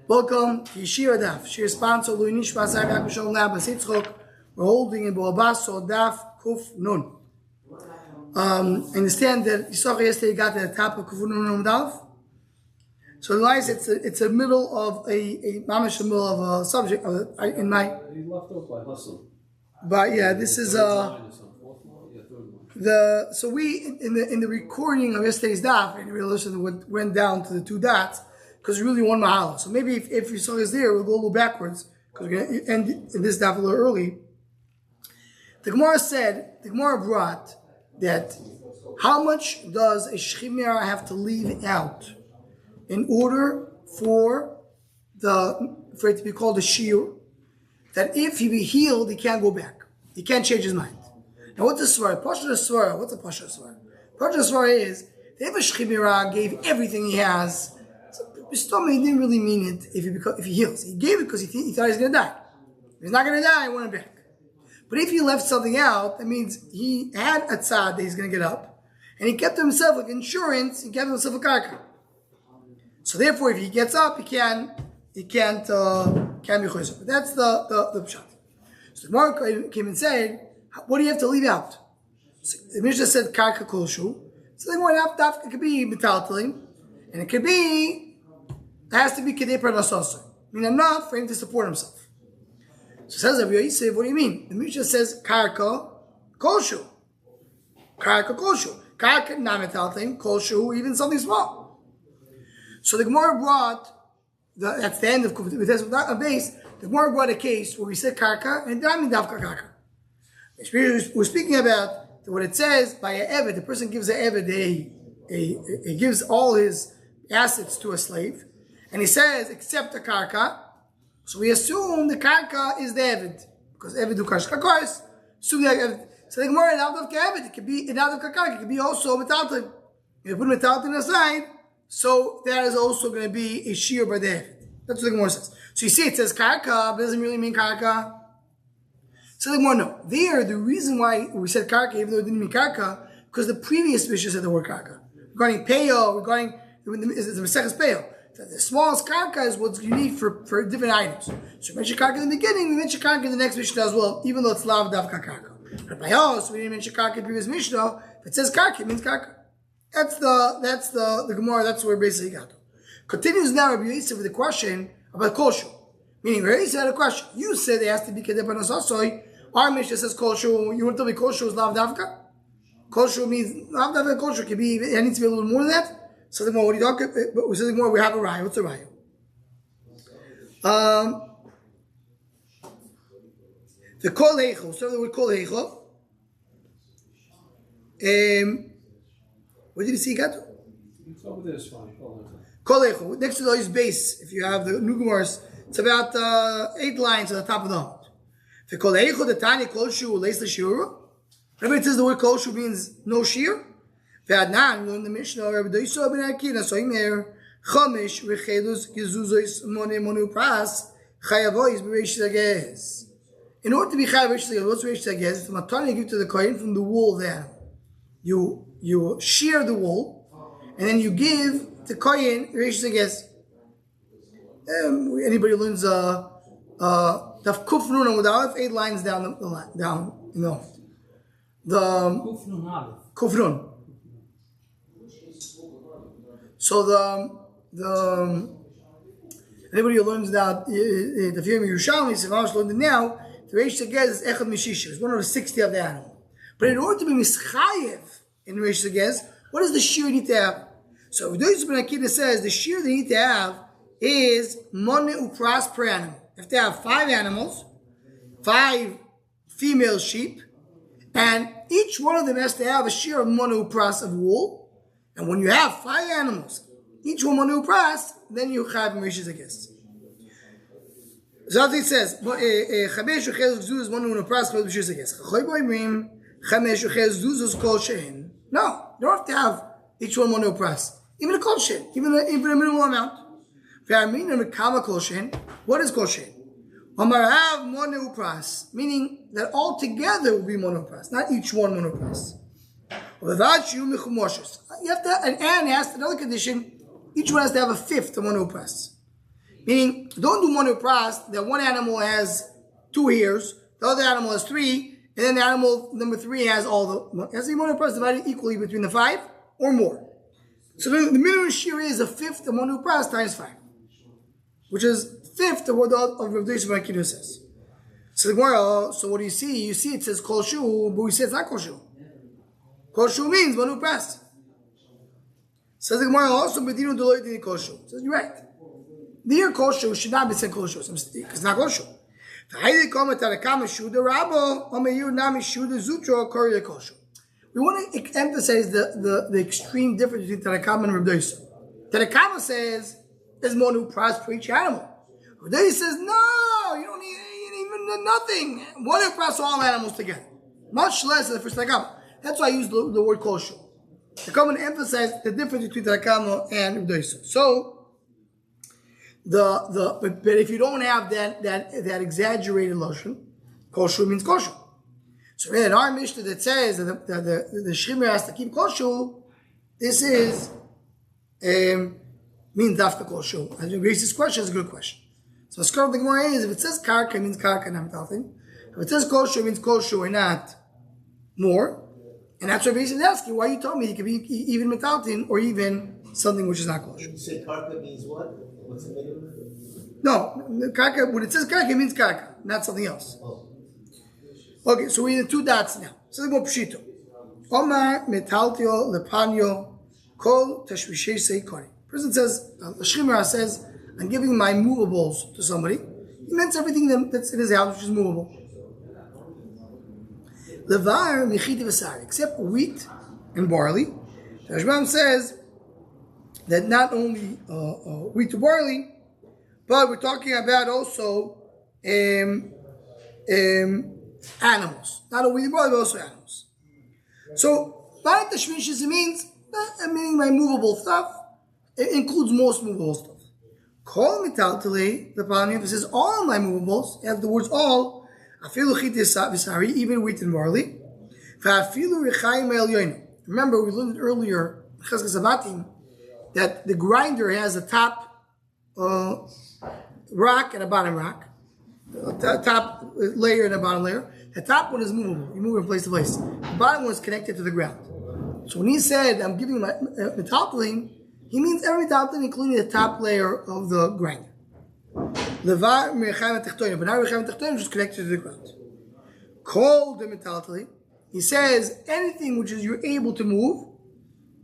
Welcome to Yeshiva Daf. Shir sponsor Luinish Basra Yakushon Labas Yitzchok. We're holding in Basra Daf Kuf Nun. Understand that you saw yesterday got to the top of Kuf Nun Daf. So nice. It's a middle of a mamish middle of a subject in my. He left off by hustle. But yeah, this is so we in the recording of yesterday's daf and we went down to the two dots because really one mahala. So maybe if you saw us there, we'll go a little backwards because we're going to end in this daf a little early. The Gemara brought that how much does a shchimera have to leave out in order for it to be called a shiur? That if he be healed, he can't go back. He can't change his mind. Now, what's a svara? What's a pasha svara? Pasha svara is if a shchimera gave everything he has. So, he didn't really mean it if he heals. He gave it because he thought he was going to die. If he's not going to die, I want it back. But if he left something out, that means he had a tzad that he's going to get up, and he kept himself like insurance. He kept himself a karka. So therefore, if he gets up, he can't be choizer. But that's the pshat. So the Gemara came and said, what do you have to leave out? So the Mishnah said karka kolshu. So the Gemara it could be metaltalim, and it has to be kedei parnasosai, meaning enough for him to support himself. So says Rabbi Yosef, what do you mean? The Mishnah says karka kolshu. Karka kolshu. Karka not metaltalim, kolshu even something small. So the Gemara brought that's the end of a base. The Gemara brought a case where we said karka and then I mean davka karka. We're speaking about what it says by a eved. The person gives a eved he gives all his assets to a slave, and he says except the karka. So we assume the karka is the eved because eved do karka. Assume the eved. So the Gemara not davka eved. It could be not davka karka. It could be also metaltim. If you put metaltim aside, so that is also going to be a shear by the eved. That's what the Gemara says. So you see, it says karka, but it doesn't really mean karka. So the Gemara, no. There, the reason why we said karka, even though it didn't mean karka, because the previous Mishnah said the word karka. Regarding peyo, it's the Maseches peyo. The smallest karka is what you need for different items. So we mentioned karka in the beginning, we mentioned karka in the next Mishnah as well, even though it's lav davka karka. But by us, we didn't mention karka in the previous Mishnah. If it says karka, it means karka. That's the Gemara, that's where basically got to. Continues now Rabbi Yosef with a question about kolshu. Meaning, Rabbi Yosef had a question. You said it has to be kedei parnasosai. Our Mishnah says kolshu. You want to tell me kolshu is lav davka? Kolshu means lav davka kolshu. It needs to be a little more than that. So the more, what are you talking about? But we said the more we have a raya. What's the raya? The kol heichel. Start with the word kol heichel. Where did you see it got to? It's over there, it's fine. Kol heichel. Next to his base, if you have the new Gemaras, it's about 8 lines at the top of the hut. The kol heichel, the tani kol shu leis l'shiura. Remember it says the word kol shu means no shear. Ve'adnan, we learn the Mishnah, Rabbi Doiso ben Akina, so Imer, Chomish, Rechelus, Gezuzois, Monu Pras, Chayavois, Bereish Zagez. In order to be Chayav Bereish Zagez, what's Bereish Zagez? The matana you give to the kohen from the wool of the animal. You shear the wool, and then you give the kohen Bereish Zagez. Anybody learns Daf Kuf Nun with Aleph, 8 lines down in the Kuf Nun. So anybody who learns that the Fiyam Yerushalmi, if I was learning now, the Reish Zagez is Echad Mishisha. It's one of the 60 of the animal. But in order to be mischayev in Reish Zagez, what does the shear need to have? So Rabbi ben Akina says the shear they need to have is moneh upras per animal. If they have 5 animals, 5 female sheep, and each one of them has to have a shear of moneh upras of wool. And when you have 5 animals, each one moneh upras, then you have Reish Zagez. So it says, Chamesh uches zuz moneh upras for Reish Zagez. Chachoy boimrim Chamesh uches zuz kol shein. No, you don't have to have each one moneh upras. Even a kol shein, even a minimal amount. What is kol shein? Amarav moneh upras, meaning that all together will be moneh upras, not each one moneh upras. Without you have to, and has another condition. Each one has to have a fifth of one press. Meaning, don't do one press that one animal has 2 ears, the other animal has 3, and then the animal number 3 has all the. Has the one press divided equally between the 5 or more. So the minimum shear is a fifth of one press times 5, which is fifth of what Rav Yisrael Kinu says. So the Gemara, so what do you see? You see it says kol shu, but we say it's not kol shu. Kol shu means one press. Says the Gemara also, Bedinu Deloitte in kol shu. Says you're right. The year kol shu should not be said kol shu. It's not kol shu. We want to emphasize the extreme difference between Tanakama and Rav Doisa. Tanakama says there's more new price for each animal. Rav Doisa says no, you don't need even nothing. One new price for all animals together, much less than the first Tanakama. That's why I use the word kosher to come and emphasize the difference between Tanakama and Rav Doisa. So. But if you don't have that exaggerated lotion, kosher means kosher. So in our Mishnah that says that the shrimmer has to keep kosher, this is means dafka kosher. I think Grace's question is a good question. So the of the Gemara is if it says karka, it means karka, not metaltin. If it says kosher, it means kosher and not more. And that's what Grace is asking. Why you told me it could be even metaltin or even something which is not kosher. You say karka means what? What's the minimum? No, karka, when it says karka, it means karka, not something else. Oh. Okay, so we're in the 2 dots now. So let's go pshito. Omar metaltio lepanyo kol tashvishei seikori. Person says, the shrimmer says, I'm giving my movables to somebody. He meant everything that's in his house which is movable. Levar mechiti v'sari, except wheat and barley. The Rashbam says that not only wheat to barley, but we're talking about also animals. Not only wheat to barley, but also animals. So, by tashmish means meaning my movable stuff. It includes most movable stuff. Kol mitaltele, the Panim says all my movables, you have the words all, afilu chiti even wheat and barley. Afilu rechaim el yoinu. Remember, we learned earlier, that the grinder has a top rock and a bottom rock, a top layer and a bottom layer. The top one is movable; you move it from place to place. The bottom one is connected to the ground. So when he said, "I'm giving my metaltalin," he means every metaltalin, including the top layer of the grinder. Levar mechaim techtonim, but now mechaim techtonim is just connected to the ground. Kol the metaltalin. He says anything which is you're able to move.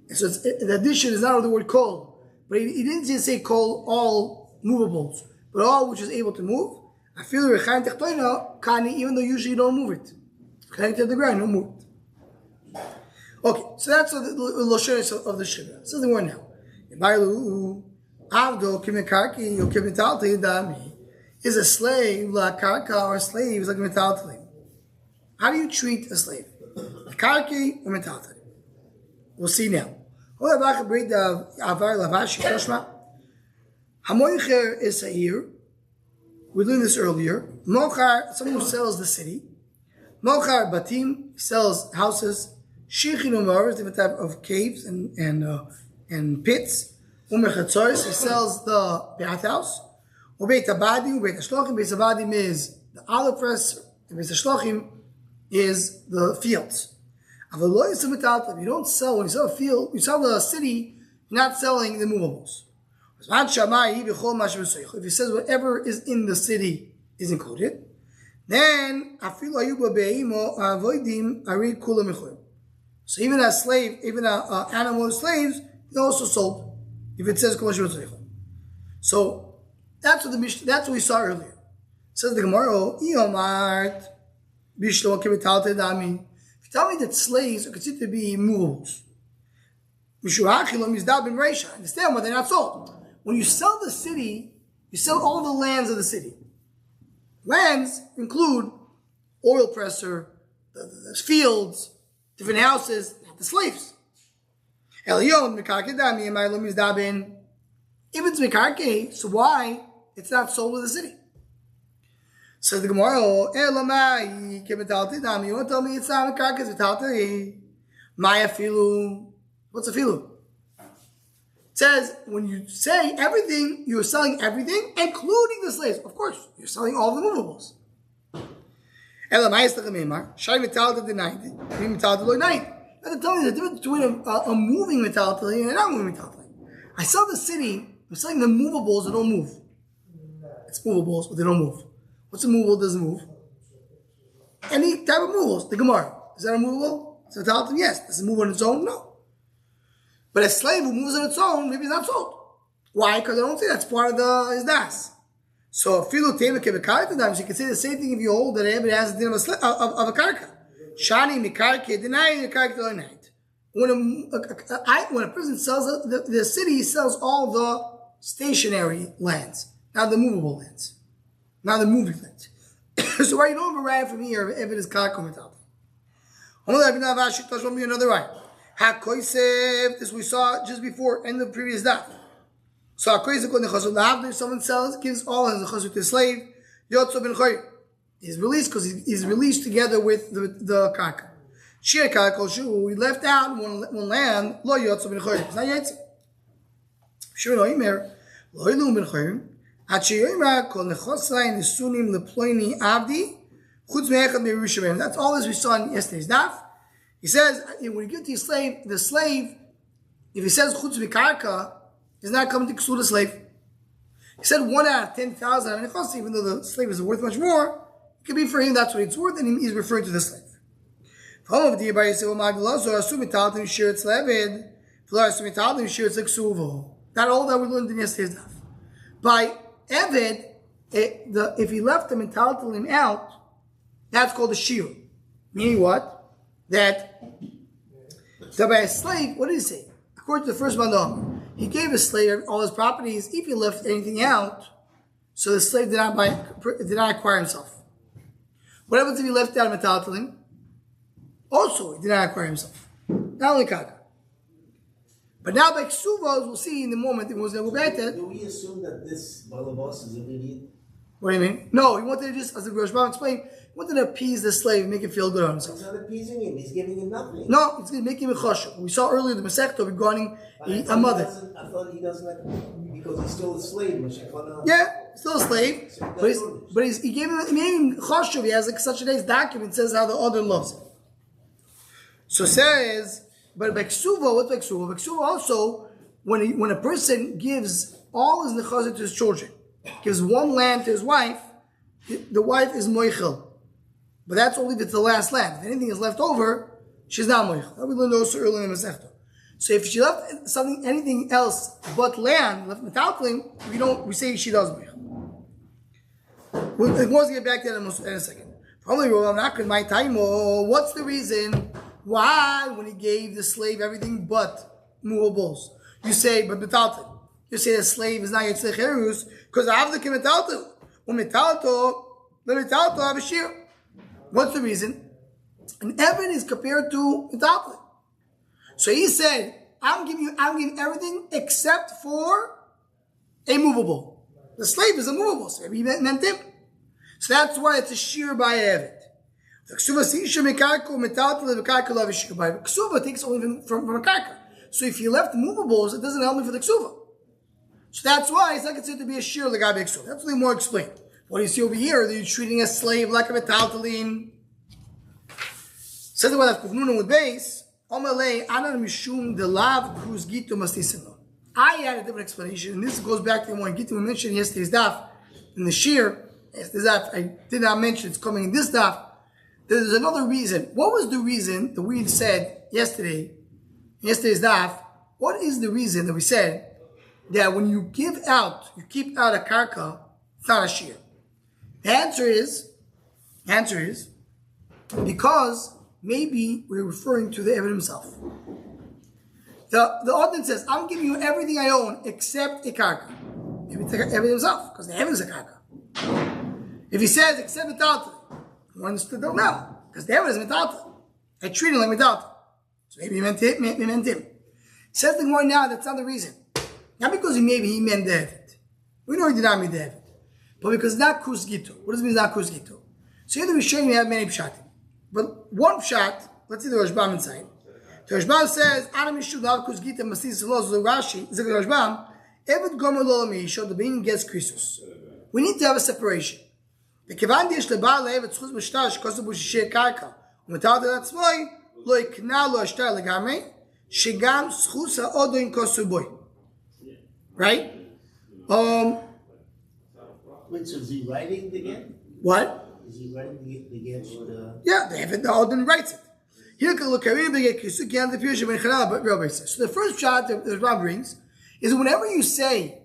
So the addition is not of the word kol, but he didn't just say kol all movables, but all which is able to move. I feel rechaim techtoina kani, even though usually you don't move it, connected to the ground, don't move it. Okay, so that's the loshon of the shivra. So the word now. Is a slave la karka or a slave is like metaltalin? How do you treat a slave? A karki or metaltalin? We'll see now. Hamoicher is Sa'ir. We learned this earlier. Mochar, someone who sells the city. Mochar Batim sells houses. Shichin Umar is different type of caves and pits. Umer Chatzoris, he sells the bathhouse. Ubeit Abadim, Ubeit Ashlochim. Beit Abadim is the olive press, and Beit Ashlochim is the fields. You don't sell, when you sell a field, you sell the city, you're not selling the movables. If he says whatever is in the city is included, then so even a slave, even an animal with slaves, they also sold. If it says so that's what that's what we saw earlier. Says the Gemara, tell me that slaves are considered to be movables. Understand why they're not sold. When you sell the city, you sell all the lands of the city. Lands include oil presser, the fields, different houses, the slaves. If it's mekarke, so why it's not sold to the city? So the Gemara, you want to tell me it's not mekarke, it's metaltei. Maya filu. What's a filu? It says when you say everything, you're selling everything, including the slaves. Of course, you're selling all the movables. Ela ma'is tachamimar. Shai metal to the night. Metal to the night. Now tell me the difference between a moving metal and a non-moving metal. I sell the city. I'm selling the movables that don't move. It's movables, but they don't move. What's a movable that doesn't move? Any type of movables. The Gemara. Is that a movable? It's a metal? Yes. Does it move on its own? No. But a slave who moves on its own, maybe it's not sold. Why? Because I don't think that's part of his das. So, filu teva kebekar, so you can say the same thing if you hold that everybody has a din of a karka. Shani mikarke deny mikarke night. When a person sells the city, he sells all the stationary lands, not the movable lands, not the moving lands. So why you don't have a right from here if it is karka metal? Another right. This we saw just before in the previous daf. So if someone sells, gives all his nechasut to the slave, Yotzo ben Choy. He's released because he's released together with the karka. Shir karka shu, we left out one land, lo Yotzo ben Choy. It's not yetzi. Sure no imer, lo ilu ben Choy. At sheyoyma kol nechosai nesunim leploini avdi, chutz me'echad me'irushavim. That's all this we saw in yesterday's daf. He says, when you give to the slave, if he says chutz v'karka, he's not coming to ksur the slave. He said 1 out of 10,000, even though the slave is worth much more, it could be for him, that's what it's worth, and he's referring to the slave. Not all that we learned in yesterday's daf. By Eved, if he left the mentality out, that's called a shir. Meaning what? That by a slave, what did he say? According to the first mandam, he gave a slave all his properties if he left anything out, so the slave did not acquire himself. What happens if he left out a metaltalim? Also, he did not acquire himself. Not only kaka. But now by ksuvos, we'll see in the moment it was negotiated. Do we assume that this balabas is immediate? What do you mean? No, he wanted to just, as the Rosh Hashanah explained, he wanted to appease the slave, make him feel good on himself. He's not appeasing him, he's giving him nothing. No, it's going to make him a choshev. We saw earlier the Masechta regarding a mother. I thought he doesn't like, because he's still a slave. Yeah, still a slave. But he gave him, he made him choshev. He has like such a nice document, says how the other loves him. So says, but by ksuva, what's by ksuva? By ksuva also, when a person gives all his nechazah to his children, gives one land to his wife, the wife is moichel. But that's only if it's the last land. If anything is left over, she's not moichel. That we learned also earlier in the Masechta. So if she left anything else but land, left metalclim, we say she does moichel. We'll get back to that in a second. Probably what's the reason why when he gave the slave everything but movables? You say, but metalclim. You say the slave is not yet cherus because I have the metalto. The metalto have a shear. What's the reason? An Evan is compared to metalto. So he said, I'm giving everything except for a movable. The slave is a movable, so he meant him. So that's why it's a shear by Evan. The ksuva takes only from a karka. So if you left movables, it doesn't help me for the ksuva. So that's why it's not considered to be a shir legabe ksuva. That's really more explained. What do you see over here? That you're treating a slave like a metaltalin. Says the one that kufnuna with base. Omalei anan mishum delav kruz gitu mastisino. I had a different explanation, and this goes back to the one Gitu we mentioned yesterday's daf in the shir. Yesterday's daf I did not mention. It's coming in this daf. There's another reason. What was the reason that we said yesterday? In yesterday's daf. What is the reason that we said that when you keep out a karka, it's not a shear? The answer is because maybe we're referring to the Eved himself. The ordinance says, I'm giving you everything I own except a karka. Maybe it's the Eved himself, because the Eved is a karka. If he says except metalta, you understood that now, because the Eved is metalta. I treat him like metalta. So maybe he meant him. Says the more now, that's not the reason. Not because he meant the Eved. We know he did not mean the Eved. But because it's not kus gitu. What does it mean it's not kus gitu? So here the Rishonim have many pshatim. But one pshat, let's see the Rashbam inside. The Rashbam says, Adam Yishu Lav Kuz Gita Masis Lo Zul Rashi, Zikr Rashbam, Eved Gomer Lo Misho, the being gets Krisus. We need to have a separation. The Kivan Dish Lebal Eved Schuz B'Shtar Shkosu B'Shishir Karka, U'Metal Delat Tzmoy, Lo Ikna Lo Ashtar Legamre, Shigam Schuz HaOdo In Kosu Boy. Right? Wait, so is he writing again? What? Is he writing against the... Yeah, the Odin writes it. Here, look, so the first shot that the Ram brings is whenever you say,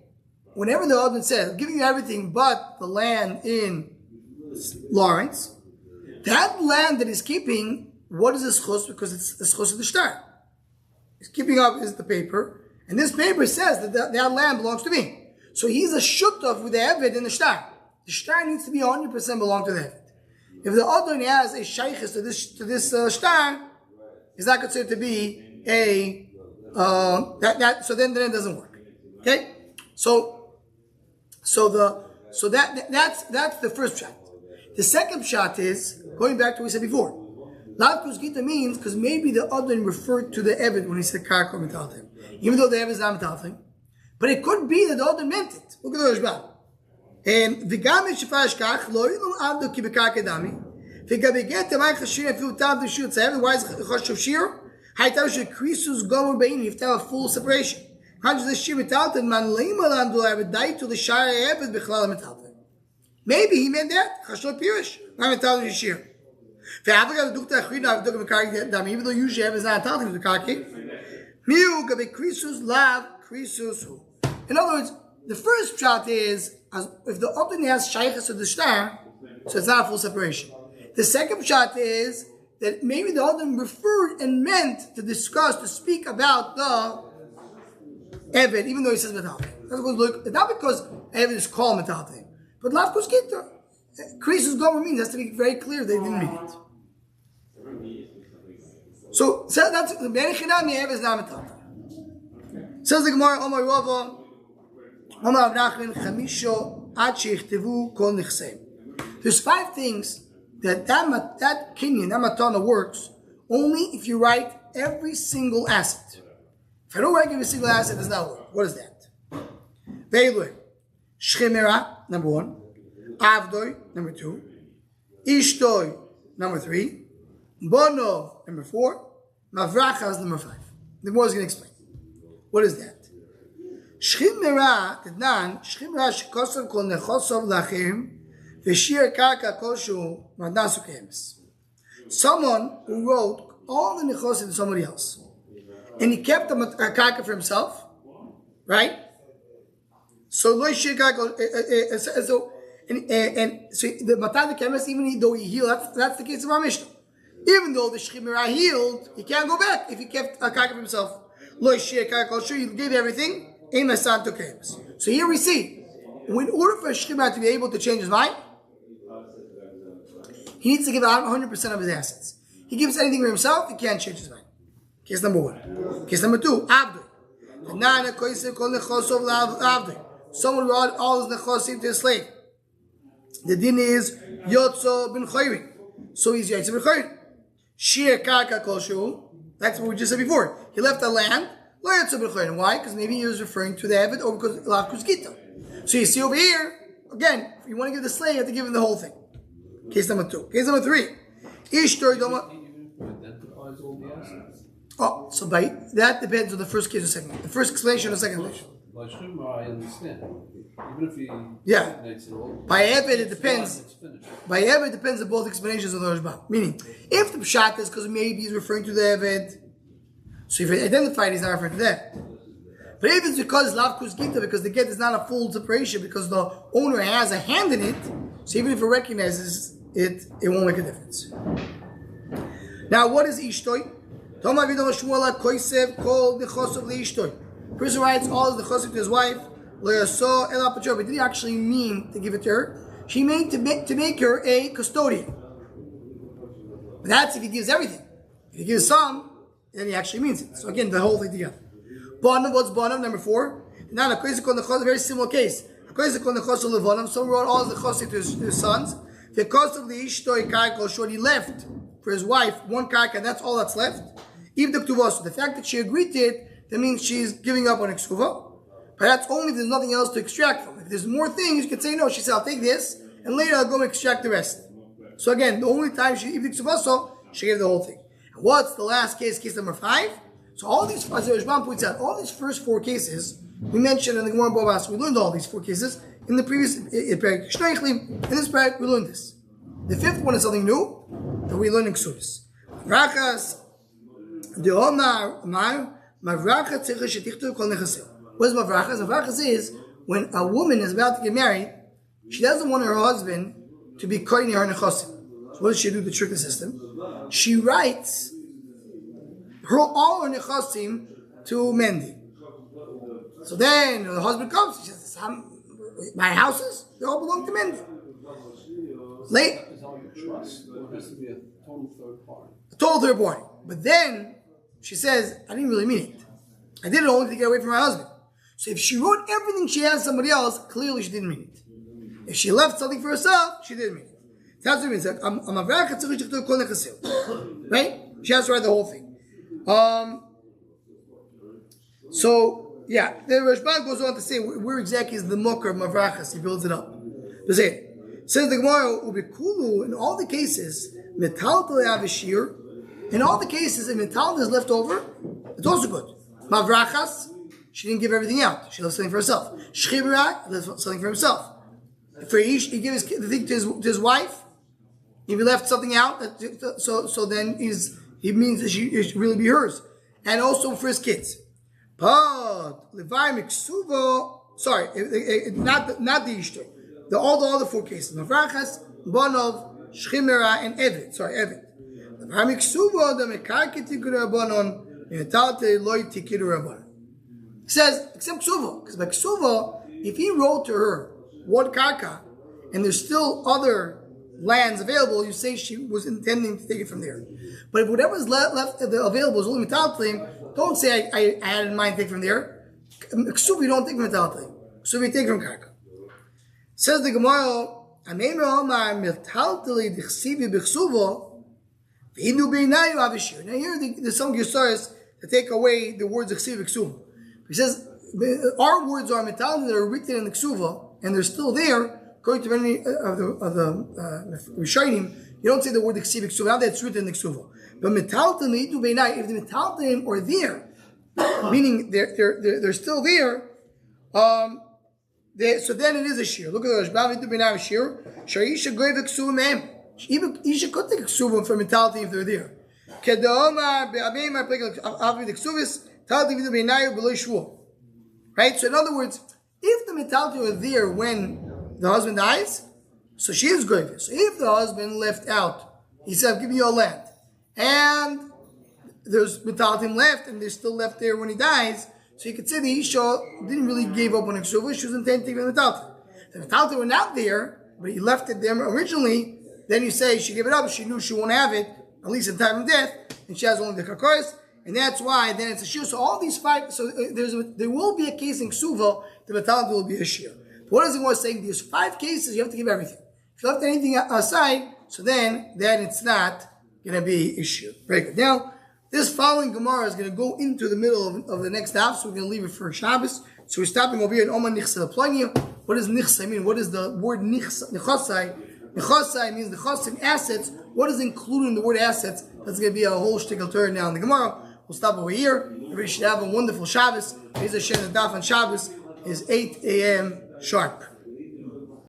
whenever the Odin says, giving you everything but the land in Lawrence, that land that he's keeping, what is the schus? Because it's the schus of the shtar. He's keeping up is the paper, and this paper says that that land belongs to me. So he's a shutov with the Eved in the shtar. The shtar needs to be 100% belong to the Eved. If the Adon has a shaykhis to this shtar, is not considered to be a so then it doesn't work. Okay, so that's the first shot. The second shot is going back to what we said before. Lav Kuz Gita means because maybe the Adon referred to the Eved when he said Karka Metaltim, even though the Eved is not Metaltim, but it could be that the Adon meant it. Look at the Rashbam. And v'gam yishfash kach lo yilu avdu ki b'karka dami v'gam yget temay chashir afilu tav d'shir tzayev. Why is chashuv shir? Haytav shir krisus gomer bein. You have to have a full separation. How does the shir metalten man leima landu avedai to the shire eved b'chlal metalten? Maybe he meant that chashuv pirish not metalten shir. Ve'avagad dukta achrina avdu ki b'karka dami. Even though usually eved is not metalten to the karka, miu gabe krisus lav krisus hu. In other words, the first shot is as if the Odin has shaykhs to the shtar, so it's not a full separation. The second shot is that maybe the Odin referred and meant to discuss, to speak about the Eved, even though he says Metaltim. That's what look, not because Eved is called Metaltim, but Lav Kuz Gita. Krisus Gomer means, has to be very clear they didn't mean it. So that's the Ben Chinami Eved is not Metaltim. Says the Gemara, Omar Rava. There's 5 things that kinyan, that matana works only if you write every single asset. If I don't write every single asset, it does not work. What is that? Veilui, Shchimera, number 1. Avdoi, number 2. Ishtoi, number 3. Bono, number 4. Mavrachas, number 5. The more is going to explain. What is that? Shchimera, Tednan, Shchimera shekosov kol nechosov lachim, v'shir karka koshu madnasu kemes. Someone who wrote all the nechosim to somebody else, and he kept a karka for himself, right? So lo yishir karka, so the matan kemes, even though he healed, that's the case of our Mishnah. Even though the Shchimera healed, he can't go back if he kept a karka for himself. Lo yishir karka koshu, he gave everything. So here we see, in order for a shchimah to be able to change his mind, he needs to give out 100% of his assets. He gives anything for himself, he can't change his mind. Case number 1. Case number 2, Abdu. Someone brought all his nechosim to his slave. The din is Yotzo bin Chayri. So he's Yotzo bin Chayri. Shir karka koshu. That's what we just said before. He left the land. Why? Because maybe he was referring to the Eved or because Lav Kuz Gita. So you see over here, again, if you want to give the slave, you have to give him the whole thing. Case number 2. Case number 3. Identifies all the assets. Oh, so by that depends on the first case or second. The first explanation or second explanation. By Shema, I understand. Even if he designates it all. By Eved, it depends. By Eved, it depends on both explanations of the Rashbam. Meaning, if the Pshat is because maybe he's referring to the Eved, so if it's identified, he's not referring to that. But if it's because Lav Kuz Gita, because the get is not a full separation, because the owner has a hand in it, so even if it recognizes it, it won't make a difference. Now, what is Ishtoi? Person writes all of the chosif to his wife. But did he actually mean to give it to her? She meant to make her a custodian. But that's if he gives everything. If he gives some, then he actually means it. So again, the whole thing together. Bonav, what's Bonav? Number 4. Now, a very similar case. Someone wrote all the chosif to his sons. The cost of the ishtoi karka short, he left for his wife 1 karka, and that's all that's left. If the ktuvah, the fact that she agreed to it, that means she's giving up on ksuva. But that's only if there's nothing else to extract from. If there's more things, you can say no. She said, I'll take this, and later I'll go and extract the rest. So again, the only time she if the ksuvah, she gave the whole thing. And what's the last case? Case number 5. So all these, as Rishban points out, all these first 4 cases we mentioned in the Gemara Bava. We learned all these 4 cases in the previous in this parak we learned this. The 5th one is something new that we learned in Ksubis. Mavrachas the Omar Mavracha tzricha shetichtu kol nechasil. What is mavrachas? Mavrachas is when a woman is about to get married, she doesn't want her husband to be koine her nechasim. So what does she do to trick the system? She writes all her nechasim to Mendy. So then the husband comes, she says, my houses, they all belong to Mendy. Late. Is all your trust, or it has to be a total third party? A total third party. But then she says, I didn't really mean it. I did it only to get away from my husband. So if she wrote everything she has to somebody else, clearly she didn't mean it. If she left something for herself, she didn't mean it. That's what it means. Right? She has to write the whole thing. So, yeah, the Rashban goes on to say where exactly is the mokar of mavrachas. He builds it up. Says the Gemara, ubikulu, in all the cases, metal avishir, in all the cases, if metal is left over, it's also good. Mavrachas, she didn't give everything out. She left something for herself. Shchibra, left something for himself. For Ish, he gives the thing to his wife. If he left something out, so then he means that it should really be hers. And also for his kids. But Levi Miksuvo, sorry, not the Ishtar. All the other 4 cases. Mavrachas, Bonov, Shchimera, and Evid. Sorry, Evid. Levi Miksuvo, the Mekarketi Kurabonon, Metalte Loi Tikiru Rabbanon. He says, except Ksuvo. Because by Ksuvo, if he wrote to her one karka, and there's still other lands available, you say she was intending to take it from there. But if whatever's left available is only metaltlim, don't say I had in mind to take from there. Ksuv, you don't take from metaltlim. Ksuv, you take from karka. Says the Gemara, Ameimer Omar metaltli dichsivi b'ksuvo v'inu beinayu avishir. Now here there's some Gesaras that take away the words dichsivi b'ksuvo. He says our words are metaltlim that are written in the ksuva and they're still there. According to many of the Rishonim, you don't say the word Ksiv Ksuva. Now that's written in the Ksuva. But metaltim idu beinai, if the metaltim are there, meaning they're still there, so then it is a shir. Look at the Rashbam idu beinai shir. Sharisha goyve Ksuva mehem. Even Isha could take Ksuva from metaltim if they're there. Kedaomar be'abeimar plekal avi the Ksuvis taltim idu beinai below shvuah. Right. So in other words, if the metaltim are there when the husband dies, so she is goyve. So if the husband left out, he said, I'm giving you a land, and there's metaltim left, and they're still left there when he dies, so you could say the Isha didn't really give up on a ksuva, she was intending to take the metaltim. The metaltim were not there, but he left it there originally, then you say she gave it up, she knew she won't have it, at least in time of death, and she has only the karkaris, and that's why then it's a shir. So all these 5, so there will be a case in ksuva, the metaltim will be a shir. What is the Gemara saying? There's 5 cases, you have to give everything. If you left anything aside, so then it's not going to be issue. Very good. Now, this following Gemara is going to go into the middle of the next half, so we're going to leave it for Shabbos. So we're stopping over here in Oma Nichsa Plania. What does Nichsa mean? What is the word Nichasai? Nichasai means Nichasim, assets. What is included in the word assets? That's going to be a whole shtickle turn now in the Gemara. We'll stop over here. Everybody should have a wonderful Shabbos. Be'ez Hashem, the daf on Shabbos is 8 a.m. sharp.